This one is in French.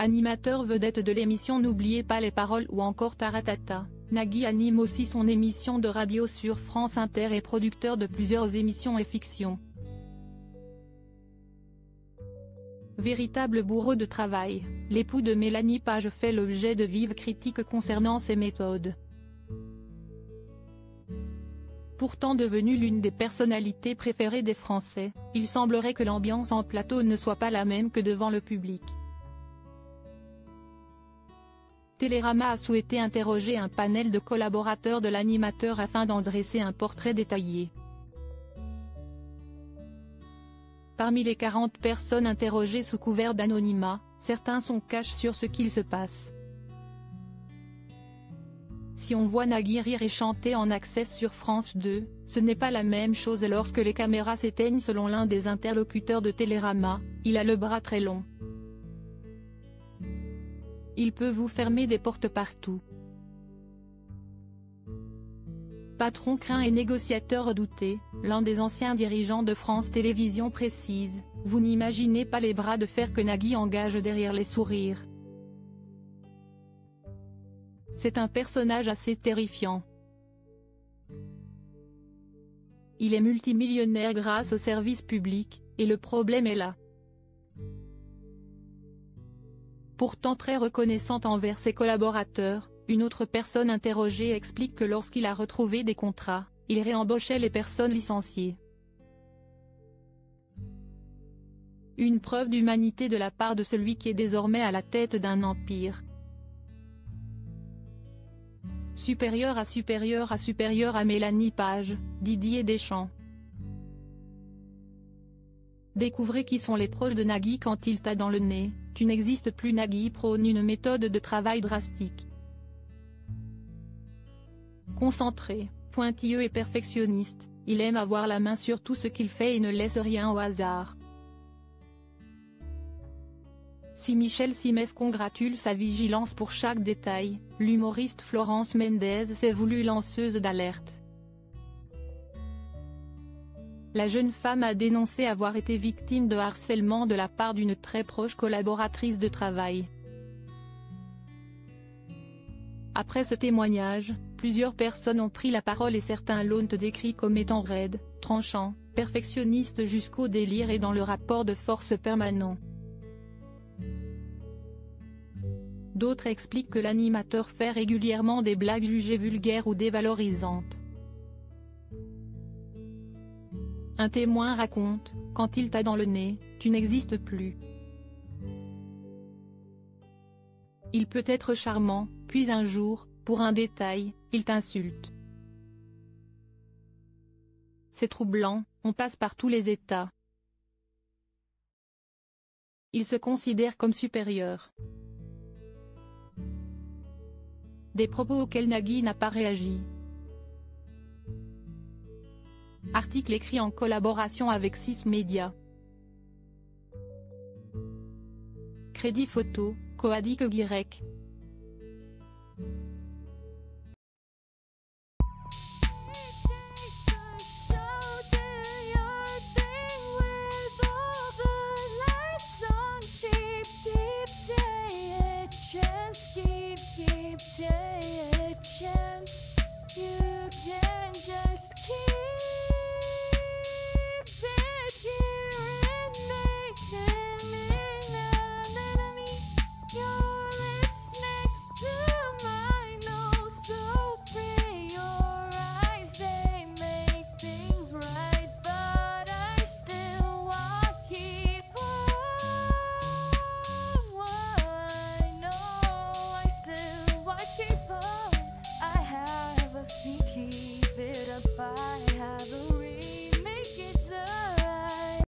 Animateur vedette de l'émission N'oubliez pas les paroles ou encore Taratata, Nagui anime aussi son émission de radio sur France Inter et producteur de plusieurs émissions et fictions. Véritable bourreau de travail, l'époux de Mélanie Page fait l'objet de vives critiques concernant ses méthodes. Pourtant devenu l'une des personnalités préférées des Français, il semblerait que l'ambiance en plateau ne soit pas la même que devant le public. Télérama a souhaité interroger un panel de collaborateurs de l'animateur afin d'en dresser un portrait détaillé. Parmi les 40 personnes interrogées sous couvert d'anonymat, certains sont cash sur ce qu'il se passe. Si on voit Nagui rire et chanter en access sur France 2, ce n'est pas la même chose lorsque les caméras s'éteignent selon l'un des interlocuteurs de Télérama, il a le bras très long. Il peut vous fermer des portes partout. Patron craint et négociateur redouté, l'un des anciens dirigeants de France Télévisions précise, vous n'imaginez pas les bras de fer que Nagui engage derrière les sourires. C'est un personnage assez terrifiant. Il est multimillionnaire grâce au service public, et le problème est là. Pourtant très reconnaissante envers ses collaborateurs, une autre personne interrogée explique que lorsqu'il a retrouvé des contrats, il réembauchait les personnes licenciées. Une preuve d'humanité de la part de celui qui est désormais à la tête d'un empire. Supérieur à Mélanie Page, Didier Deschamps. Découvrez qui sont les proches de Nagui quand il t'a dans le nez, tu n'existes plus. Nagui prône une méthode de travail drastique. Concentré, pointilleux et perfectionniste, il aime avoir la main sur tout ce qu'il fait et ne laisse rien au hasard. Si Michel Simès congratule sa vigilance pour chaque détail, l'humoriste Florence Mendez s'est voulue lanceuse d'alerte. La jeune femme a dénoncé avoir été victime de harcèlement de la part d'une très proche collaboratrice de travail. Après ce témoignage, plusieurs personnes ont pris la parole et certains l'ont décrit comme étant raide, tranchant, perfectionniste jusqu'au délire et dans le rapport de force permanent. D'autres expliquent que l'animateur fait régulièrement des blagues jugées vulgaires ou dévalorisantes. Un témoin raconte, quand il t'a dans le nez, tu n'existes plus. Il peut être charmant, puis un jour, pour un détail, il t'insulte. C'est troublant, on passe par tous les états. Il se considère comme supérieur. Des propos auxquels Nagui n'a pas réagi. Article écrit en collaboration avec 6 médias. Crédit photo, Coadic Guirec.